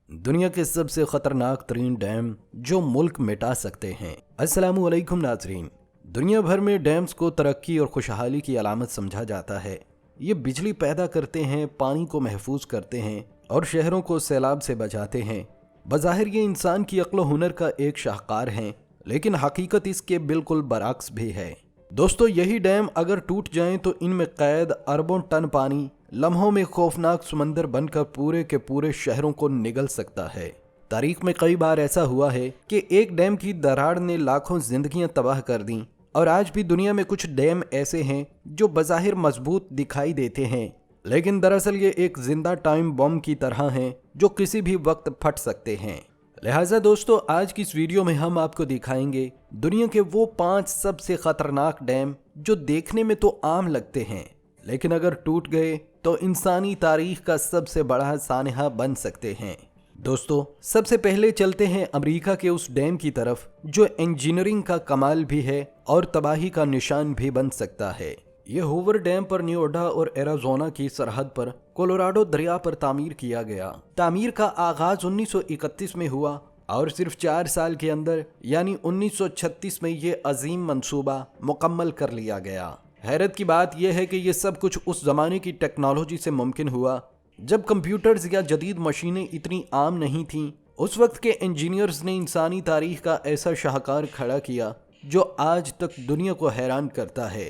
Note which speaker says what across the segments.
Speaker 1: दुनिया के सबसे खतरनाक तरीन डैम जो मुल्क मिटा सकते हैं। अस्सलामु अलैकुम नाज़रीन। दुनिया भर में डैम्स को तरक्की और खुशहाली की अलामत समझा जाता है। ये बिजली पैदा करते हैं, पानी को महफूज करते हैं और शहरों को सैलाब से बचाते हैं। बज़ाहिर ये इंसान की अक्ल हुनर का एक शाहकार हैं, लेकिन हकीकत इसके बिल्कुल बरअक्स भी है। दोस्तों, यही डैम अगर टूट जाएं तो इनमें कैद अरबों टन पानी लम्हों में खौफनाक समंदर बनकर पूरे के पूरे शहरों को निगल सकता है। तारीख में कई बार ऐसा हुआ है कि एक डैम की दरार ने लाखों जिंदगियां तबाह कर दी, और आज भी दुनिया में कुछ डैम ऐसे हैं जो बज़ाहिर मजबूत दिखाई देते हैं, लेकिन दरअसल ये एक जिंदा टाइम बम की तरह हैं जो किसी भी वक्त फट सकते हैं। लिहाजा दोस्तों, आज की इस वीडियो में हम आपको दिखाएंगे दुनिया के वो 5 सबसे खतरनाक डैम जो देखने में तो आम लगते हैं, लेकिन अगर टूट गए तो इंसानी तारीख का सबसे बड़ा सानहा बन सकते हैं। दोस्तों, सबसे पहले चलते हैं अमेरिका के उस डैम की तरफ जो इंजीनियरिंग का कमाल भी है और तबाही का निशान भी बन सकता है। ये हूवर डैम पर न्यूयोर्डा और एरिज़ोना की सरहद पर कोलोराडो दरिया पर तामीर किया गया। तामीर का आगाज 1931 में हुआ और सिर्फ 4 साल के अंदर यानी 1936 में ये अजीम मंसूबा मुकम्मल कर लिया गया। हैरत की बात यह है कि ये सब कुछ उस जमाने की टेक्नोलॉजी से मुमकिन हुआ जब कंप्यूटर्स या जदीद मशीनें इतनी आम नहीं थीं। उस वक्त के इंजीनियर्स ने इंसानी तारीख का ऐसा शाहकार खड़ा किया जो आज तक दुनिया को हैरान करता है।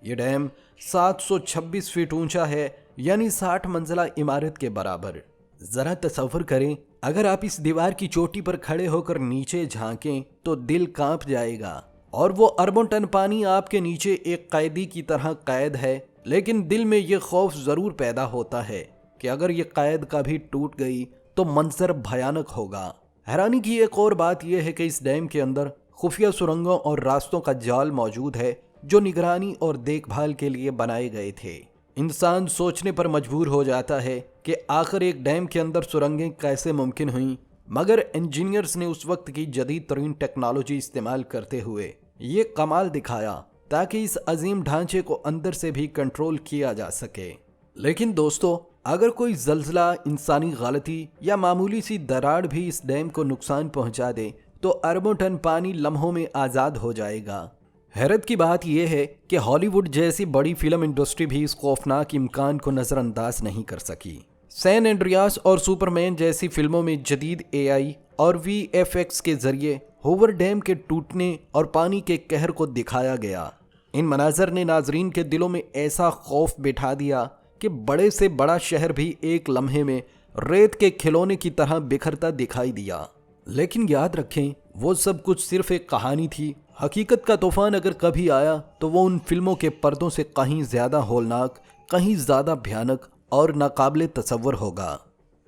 Speaker 1: ये डैम 726 फीट ऊंचा है, यानी 60 मंजिला इमारत के बराबर। जरा तसव्वुर करें, अगर आप इस दीवार की चोटी पर खड़े होकर नीचे झांकें तो दिल कांप जाएगा, और वो अरबों टन पानी आपके नीचे एक कैदी की तरह कैद है। लेकिन दिल में ये खौफ जरूर पैदा होता है कि अगर ये कैद कभी टूट गई तो मंजर भयानक होगा। हैरानी की एक और बात यह है कि इस डैम के अंदर खुफिया सुरंगों और रास्तों का जाल मौजूद है जो निगरानी और देखभाल के लिए बनाए गए थे। इंसान सोचने पर मजबूर हो जाता है कि आखिर एक डैम के अंदर सुरंगें कैसे मुमकिन हुई, मगर इंजीनियर्स ने उस वक्त की जदीद तरीन टेक्नोलॉजी इस्तेमाल करते हुए ये कमाल दिखाया ताकि इस अजीम ढांचे को अंदर से भी कंट्रोल किया जा सके। लेकिन दोस्तों, अगर कोई जल्जला, इंसानी गलती या मामूली सी दरार भी इस डैम को नुकसान पहुंचा दे तो अरबों टन पानी लम्हों में आज़ाद हो जाएगा। हैरत की बात यह है कि हॉलीवुड जैसी बड़ी फिल्म इंडस्ट्री भी इस खौफनाक इम्कान को नज़रअंदाज नहीं कर सकी। सैन एंड्रियास और सुपरमैन जैसी फिल्मों में जदीद एआई और VFX के जरिए हूवर डैम के टूटने और पानी के कहर को दिखाया गया। इन मनाजर ने नाजरीन के दिलों में ऐसा खौफ बिठा दिया कि बड़े से बड़ा शहर भी एक लम्हे में रेत के खिलौने की तरह बिखरता दिखाई दिया। लेकिन याद रखें, वो सब कुछ सिर्फ एक कहानी थी। हकीकत का तूफान अगर कभी आया तो वो उन फिल्मों के पर्दों से कहीं ज्यादा होलनाक, कहीं ज्यादा भयानक और नाकाबिले तसव्वुर होगा।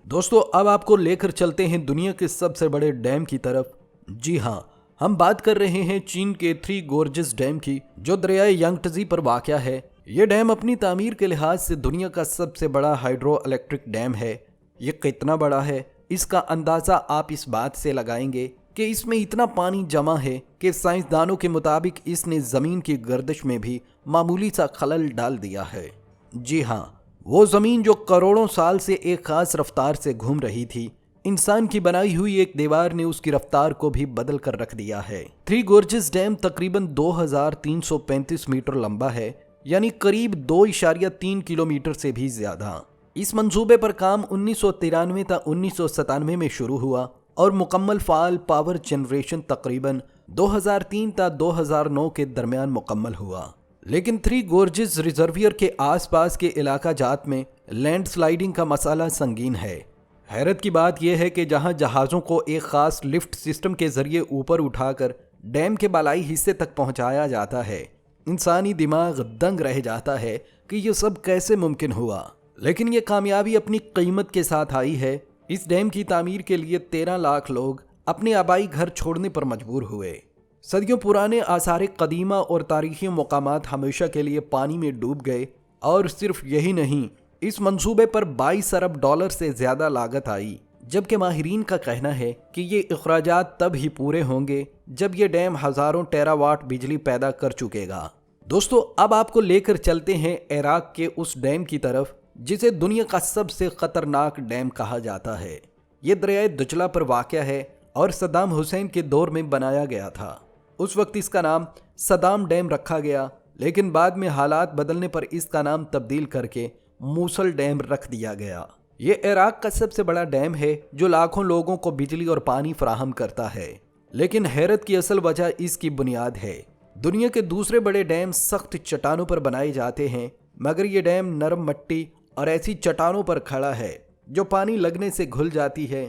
Speaker 1: दोस्तों, अब आपको लेकर चलते हैं दुनिया के सबसे बड़े डैम की तरफ। जी हाँ, हम बात कर रहे हैं चीन के थ्री गोर्जेस डैम की, जो दरियाए यांगत्ज़ी पर वाक़या है। ये डैम अपनी तामीर के लिहाज से दुनिया का सबसे बड़ा हाइड्रो इलेक्ट्रिक डैम है। ये कितना बड़ा है, इसका अंदाज़ा आप इस बात से लगाएंगे कि इसमें इतना पानी जमा है कि साइंसदानों के मुताबिक इसने ज़मीन की गर्दिश में भी मामूली सा खलल डाल दिया है। जी हाँ, वो ज़मीन जो करोड़ों साल से एक खास रफ्तार से घूम रही थी, इंसान की बनाई हुई एक दीवार ने उसकी रफ्तार को भी बदल कर रख दिया है। थ्री गोर्जेस डैम तकरीबन 2335 मीटर लंबा है, यानी करीब 2.3 किलोमीटर से भी ज्यादा। इस मंसूबे पर काम 1993 था 1997 में शुरू हुआ और मुकम्मल फाल पावर जनरेशन तकरीबन 2003 था 2009 के दरमियान मुकम्मल हुआ। लेकिन थ्री गोर्जेस रिजर्वियर के आसपास के इलाका जात में लैंडस्लाइडिंग का मसला संगीन है। हैरत की बात यह है कि जहां जहाज़ों को एक ख़ास लिफ्ट सिस्टम के ज़रिए ऊपर उठाकर डैम के बालाई हिस्से तक पहुंचाया जाता है, इंसानी दिमाग दंग रह जाता है कि यह सब कैसे मुमकिन हुआ। लेकिन यह कामयाबी अपनी कीमत के साथ आई है। इस डैम की तामीर के लिए 13 लाख लोग अपने आबाई घर छोड़ने पर मजबूर हुए। सदियों पुराने आसार कदीमा और तारीखी मकामात हमेशा के लिए पानी में डूब गए, और सिर्फ यही नहीं, इस मंसूबे पर 22 अरब डॉलर से ज्यादा लागत आई, जबकि माहिरीन का कहना है कि ये अखराजात तब ही पूरे होंगे जब ये डैम हजारों टेरावाट बिजली पैदा कर चुकेगा। दोस्तों, अब आपको लेकर चलते हैं इराक के उस डैम की तरफ जिसे दुनिया का सबसे खतरनाक डैम कहा जाता है। ये दरियाए दजला पर वाक़या है और सद्दाम हुसैन के दौर में बनाया गया था। उस वक्त इसका नाम सद्दाम डैम रखा गया, लेकिन बाद में हालात बदलने पर इसका नाम तब्दील करके मूसल डैम रख दिया गया। ये इराक का सबसे बड़ा डैम है जो लाखों लोगों को बिजली और पानी फराहम करता है। लेकिन हैरत की असल वजह इसकी बुनियाद है। दुनिया के दूसरे बड़े डैम सख्त चट्टानों पर बनाए जाते हैं, मगर ये डैम नरम मिट्टी और ऐसी चट्टानों पर खड़ा है जो पानी लगने से घुल जाती है।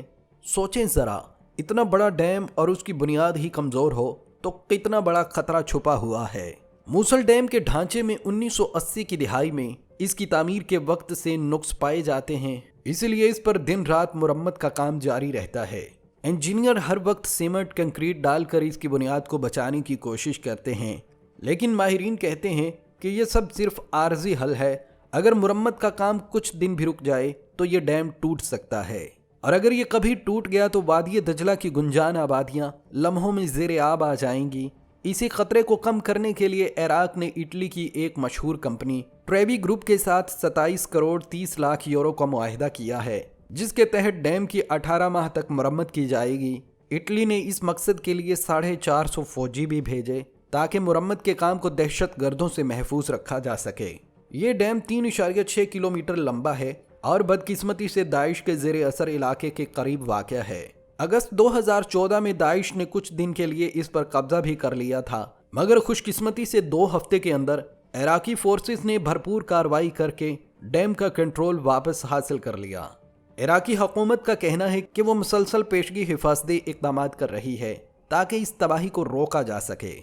Speaker 1: सोचें जरा, इतना बड़ा डैम और उसकी बुनियाद ही कमजोर हो तो कितना बड़ा खतरा छुपा हुआ है। मूसल डैम के ढांचे में 1980 की दिहाई में इसकी तामीर के वक्त से नुक्स पाए जाते हैं, इसलिए इस पर दिन रात मुरम्मत का काम जारी रहता है। इंजीनियर हर वक्त सीमेंट कंक्रीट डालकर इसकी बुनियाद को बचाने की कोशिश करते हैं, लेकिन माहिरीन कहते हैं कि यह सब सिर्फ आर्जी हल है। अगर मुरम्मत का काम कुछ दिन भी रुक जाए तो ये डैम टूट सकता है, और अगर ये कभी टूट गया तो वादी दजला की गुंजान आबादियां लम्हों में ज़ेरे आब आ जाएंगी। इसी खतरे को कम करने के लिए इराक ने इटली की एक मशहूर कंपनी ट्रेवी ग्रुप के साथ 27 करोड़ 30 लाख यूरो का मुआहिदा किया है, जिसके तहत डैम की 18 माह तक मरम्मत की जाएगी। इटली ने इस मकसद के लिए 450 फौजी भी भेजे ताकि मुरम्मत के काम को दहशत गर्दों से महफूज रखा जा सके। ये डैम 3.6 किलोमीटर लंबा है और बदकिस्मती से दाइश के ज़ेरे असर इलाके के करीब वाक़या है। अगस्त 2014 में दाइश ने कुछ दिन के लिए इस पर कब्जा भी कर लिया था, मगर खुशकिस्मती से 2 हफ्ते के अंदर इराकी फोर्सेस ने भरपूर कार्रवाई करके डैम का कंट्रोल वापस हासिल कर लिया। इराकी हुकूमत का कहना है कि वो मुसलसल पेशगी हिफाजती इक़दाम कर रही है ताकि इस तबाही को रोका जा सके,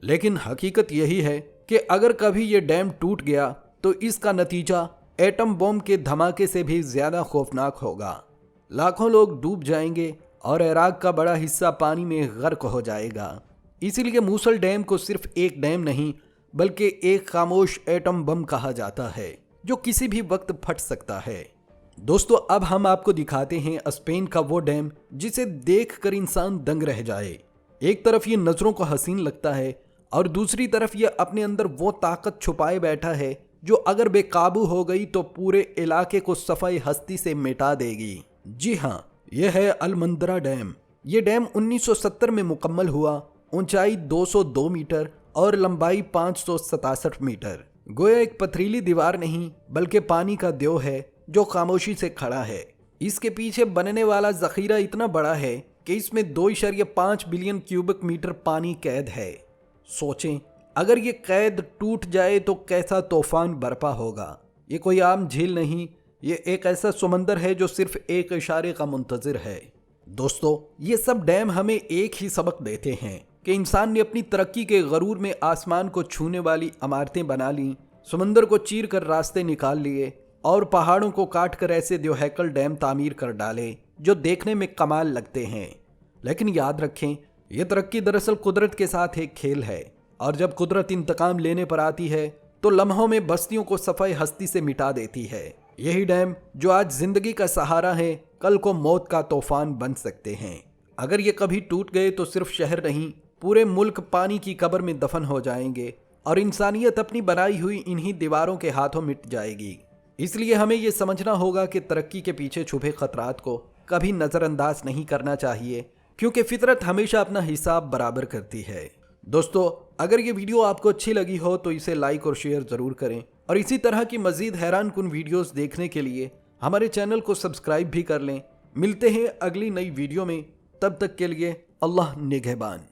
Speaker 1: लेकिन हकीकत यही है कि अगर कभी ये डैम टूट गया तो इसका नतीजा एटम बम के धमाके से भी ज़्यादा खौफनाक होगा। लाखों लोग डूब जाएंगे और इराक का बड़ा हिस्सा पानी में गर्क हो जाएगा। इसीलिए मूसल डैम को सिर्फ एक डैम नहीं बल्कि एक खामोश एटम बम कहा जाता है जो किसी भी वक्त फट सकता है। दोस्तों, अब हम आपको दिखाते हैं स्पेन का वो डैम जिसे देखकर इंसान दंग रह जाए। एक तरफ ये नज़रों को हसीन लगता है और दूसरी तरफ ये अपने अंदर वो ताकत छुपाए बैठा है जो अगर बेकाबू हो गई तो पूरे इलाके को सफाई हस्ती से मिटा देगी। जी हाँ, यह है अलमंदरा डैम। ये डैम 1970 में मुकम्मल हुआ। ऊंचाई 202 मीटर और लंबाई 567 मीटर। गोया एक पथरीली दीवार नहीं बल्कि पानी का द्यो है जो खामोशी से खड़ा है। इसके पीछे बनने वाला जखीरा इतना बड़ा है कि इसमें 2.5 बिलियन क्यूबिक मीटर पानी कैद है। सोचें, अगर ये कैद टूट जाए तो कैसा तूफान बरपा होगा। ये कोई आम झील नहीं, ये एक ऐसा समंदर है जो सिर्फ एक इशारे का मुंतजिर है। दोस्तों, ये सब डैम हमें एक ही सबक देते हैं कि इंसान ने अपनी तरक्की के गरूर में आसमान को छूने वाली इमारतें बना ली, समंदर को चीर कर रास्ते निकाल लिए और पहाड़ों को काट कर ऐसे द्योहैकल डैम तामीर कर डाले जो देखने में कमाल लगते हैं। लेकिन याद रखें, यह तरक्की दरअसल कुदरत के साथ एक खेल है, और जब कुदरत इंतकाम लेने पर आती है तो लम्हों में बस्तियों को सफाई हस्ती से मिटा देती है। यही डैम जो आज जिंदगी का सहारा है, कल को मौत का तूफान बन सकते हैं। अगर ये कभी टूट गए तो सिर्फ शहर नहीं, पूरे मुल्क पानी की कब्र में दफन हो जाएंगे और इंसानियत अपनी बनाई हुई इन्हीं दीवारों के हाथों मिट जाएगी। इसलिए हमें ये समझना होगा कि तरक्की के पीछे छुपे खतरात को कभी नज़रअंदाज नहीं करना चाहिए, क्योंकि फितरत हमेशा अपना हिसाब बराबर करती है। दोस्तों, अगर ये वीडियो आपको अच्छी लगी हो तो इसे लाइक और शेयर ज़रूर करें, और इसी तरह की मज़ीद हैरान कुन वीडियोस देखने के लिए हमारे चैनल को सब्सक्राइब भी कर लें। मिलते हैं अगली नई वीडियो में, तब तक के लिए अल्लाह निगहबान।